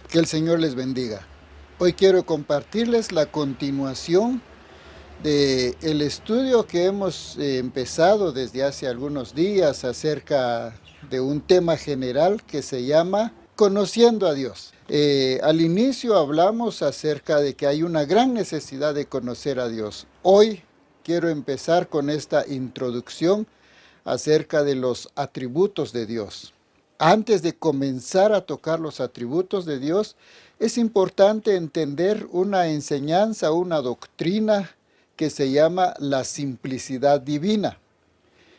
Que el Señor les bendiga. Hoy quiero compartirles la continuación del estudio que hemos empezado desde hace algunos días acerca de un tema general que se llama Conociendo a Dios. Al inicio hablamos acerca de que hay una gran necesidad de conocer a Dios. Hoy quiero empezar con esta introducción acerca de los atributos de Dios. Antes de comenzar a tocar los atributos de Dios, es importante entender una enseñanza, una doctrina que se llama la simplicidad divina.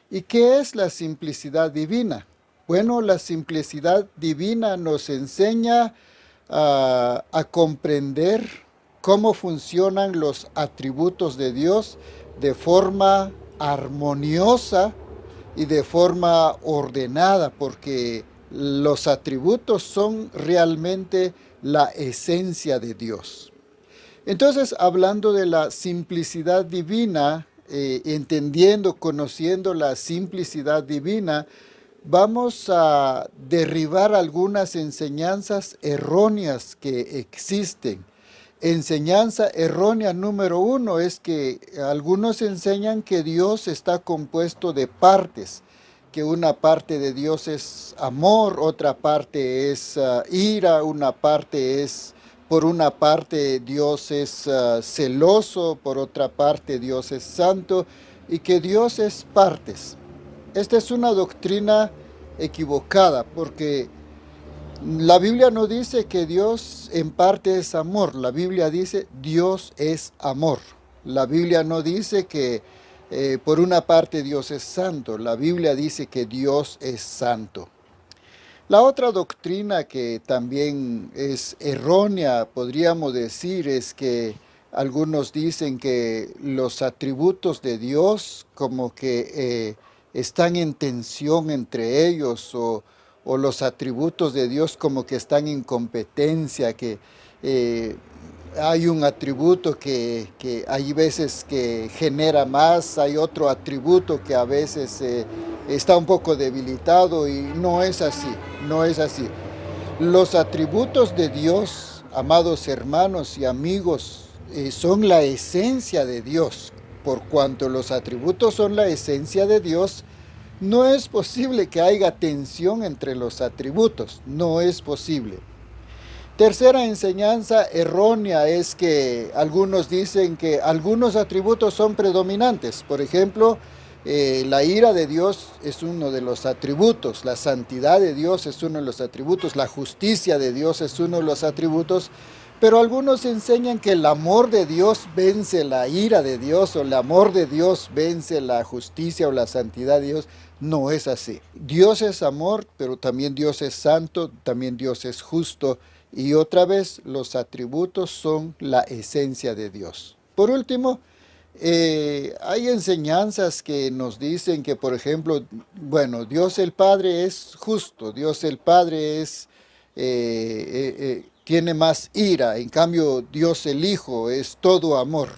¿Y qué es la simplicidad divina? Bueno, la simplicidad divina nos enseña a comprender cómo funcionan los atributos de Dios de forma armoniosa y de forma ordenada, porque los atributos son realmente la esencia de Dios. Entonces, hablando de la simplicidad divina, entendiendo, conociendo la simplicidad divina, vamos a derribar algunas enseñanzas erróneas que existen. Enseñanza errónea número uno es que algunos enseñan que Dios está compuesto de partes, que una parte de Dios es amor, otra parte es ira, por una parte Dios es celoso, por otra parte Dios es santo, y que Dios es partes. Esta es una doctrina equivocada, porque la Biblia no dice que Dios en parte es amor, la Biblia dice Dios es amor. La Biblia no dice que por una parte Dios es santo, la Biblia dice que Dios es santo. La otra doctrina que también es errónea, podríamos decir, es que algunos dicen que los atributos de Dios como que están en tensión entre ellos o los atributos de Dios como que están en competencia, que eh, hay un atributo que hay veces que genera más, hay otro atributo que a veces está un poco debilitado y no es así, no es así. Los atributos de Dios, amados hermanos y amigos, son la esencia de Dios. Por cuanto los atributos son la esencia de Dios, no es posible que haya tensión entre los atributos, no es posible. Tercera enseñanza errónea es que algunos dicen que algunos atributos son predominantes. Por ejemplo, la ira de Dios es uno de los atributos, la santidad de Dios es uno de los atributos, la justicia de Dios es uno de los atributos, pero algunos enseñan que el amor de Dios vence la ira de Dios o el amor de Dios vence la justicia o la santidad de Dios. No es así. Dios es amor, pero también Dios es santo, también Dios es justo. Y otra vez, los atributos son la esencia de Dios. Por último, hay enseñanzas que nos dicen que, por ejemplo, bueno, Dios el Padre es justo, Dios el Padre tiene más ira, en cambio Dios el Hijo es todo amor.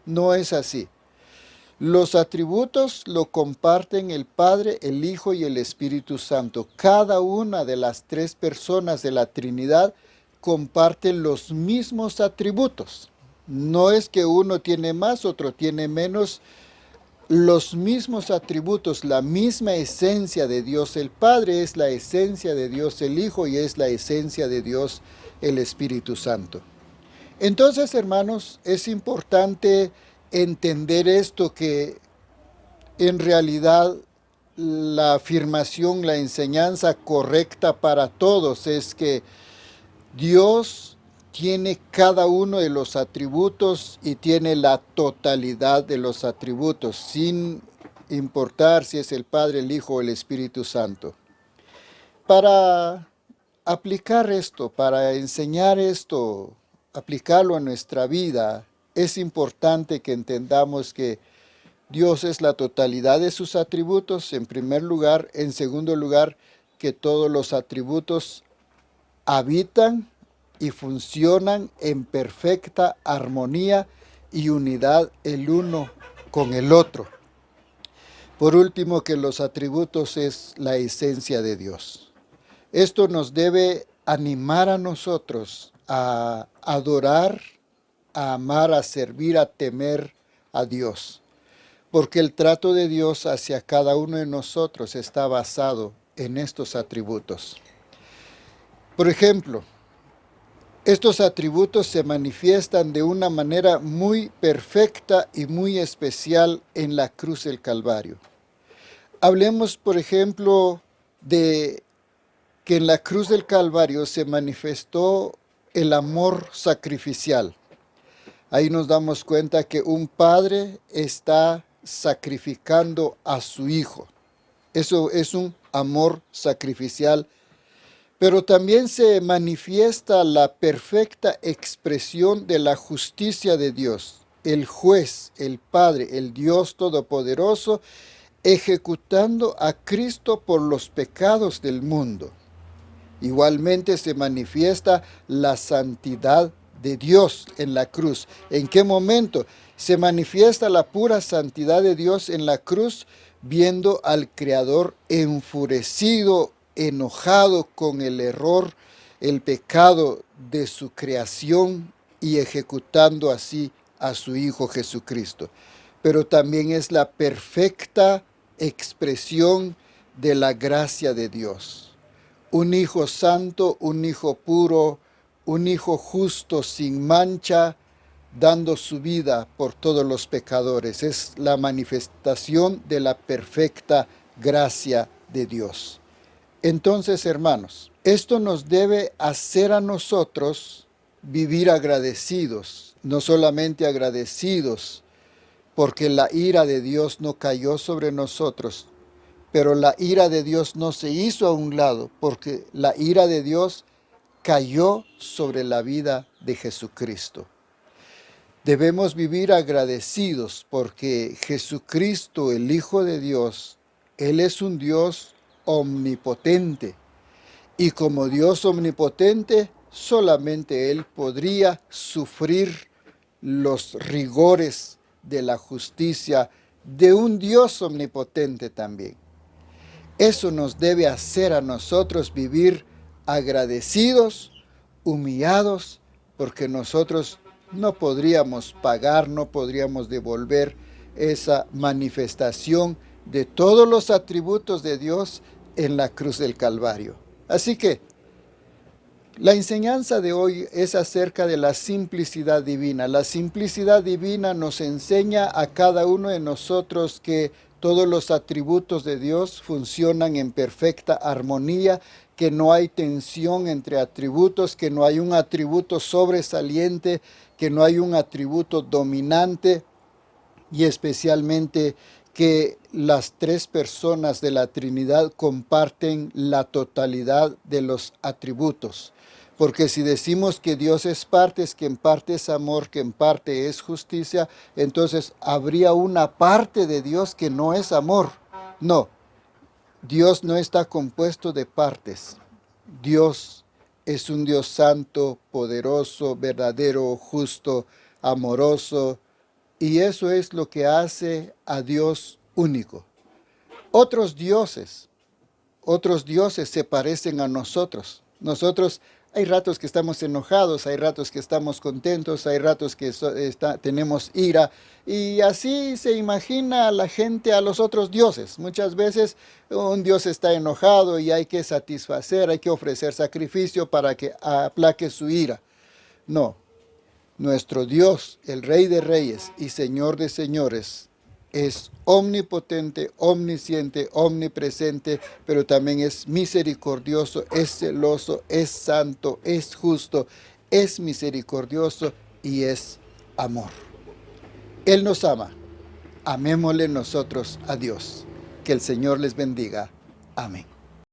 No es así. Los atributos lo comparten el Padre, el Hijo y el Espíritu Santo. Cada una de las tres personas de la Trinidad comparten los mismos atributos. No es que uno tiene más, otro tiene menos. Los mismos atributos, la misma esencia de Dios el Padre es la esencia de Dios el Hijo y es la esencia de Dios el Espíritu Santo. Entonces, hermanos, es importante entender esto, que en realidad la afirmación, la enseñanza correcta para todos es que Dios tiene cada uno de los atributos y tiene la totalidad de los atributos, sin importar si es el Padre, el Hijo o el Espíritu Santo. Para aplicar esto, para enseñar esto, aplicarlo en nuestra vida, es importante que entendamos que Dios es la totalidad de sus atributos, en primer lugar. En segundo lugar, que todos los atributos habitan y funcionan en perfecta armonía y unidad el uno con el otro. Por último, que los atributos es la esencia de Dios. Esto nos debe animar a nosotros a adorar, a amar, a servir, a temer a Dios. Porque el trato de Dios hacia cada uno de nosotros está basado en estos atributos. Por ejemplo, estos atributos se manifiestan de una manera muy perfecta y muy especial en la cruz del Calvario. Hablemos, por ejemplo, de que en la cruz del Calvario se manifestó el amor sacrificial. Ahí nos damos cuenta que un padre está sacrificando a su hijo. Eso es un amor sacrificial. Pero también se manifiesta la perfecta expresión de la justicia de Dios. El juez, el Padre, el Dios Todopoderoso, ejecutando a Cristo por los pecados del mundo. Igualmente se manifiesta la santidad de Dios en la cruz. ¿En qué momento? Se manifiesta la pura santidad de Dios en la cruz, viendo al Creador enfurecido, enojado con el error, el pecado de su creación y ejecutando así a su Hijo Jesucristo. Pero también es la perfecta expresión de la gracia de Dios. Un hijo santo, un hijo puro, un hijo justo, sin mancha, dando su vida por todos los pecadores. Es la manifestación de la perfecta gracia de Dios. Entonces, hermanos, esto nos debe hacer a nosotros vivir agradecidos, no solamente agradecidos porque la ira de Dios no cayó sobre nosotros, pero la ira de Dios no se hizo a un lado, porque la ira de Dios cayó sobre la vida de Jesucristo. Debemos vivir agradecidos porque Jesucristo, el Hijo de Dios, Él es un Dios omnipotente. Y como Dios omnipotente, solamente Él podría sufrir los rigores de la justicia de un Dios omnipotente también. Eso nos debe hacer a nosotros vivir agradecidos, humillados, porque nosotros no podríamos pagar, no podríamos devolver esa manifestación de todos los atributos de Dios en la cruz del Calvario. Así que la enseñanza de hoy es acerca de la simplicidad divina. La simplicidad divina nos enseña a cada uno de nosotros que todos los atributos de Dios funcionan en perfecta armonía, que no hay tensión entre atributos, que no hay un atributo sobresaliente, que no hay un atributo dominante, y especialmente que las tres personas de la Trinidad comparten la totalidad de los atributos. Porque si decimos que Dios es parte, es que en parte es amor, que en parte es justicia, entonces habría una parte de Dios que no es amor. No, Dios no está compuesto de partes. Dios es un Dios santo, poderoso, verdadero, justo, amoroso, y eso es lo que hace a Dios único. Otros dioses se parecen a nosotros. Nosotros hay ratos que estamos enojados, hay ratos que estamos contentos, hay ratos que tenemos ira. Y así se imagina la gente a los otros dioses. Muchas veces un dios está enojado y hay que satisfacer, hay que ofrecer sacrificio para que aplaque su ira. No, nuestro Dios, el Rey de Reyes y Señor de Señores, es omnipotente, omnisciente, omnipresente, pero también es misericordioso, es celoso, es santo, es justo, es misericordioso y es amor. Él nos ama. Amémosle nosotros a Dios. Que el Señor les bendiga. Amén.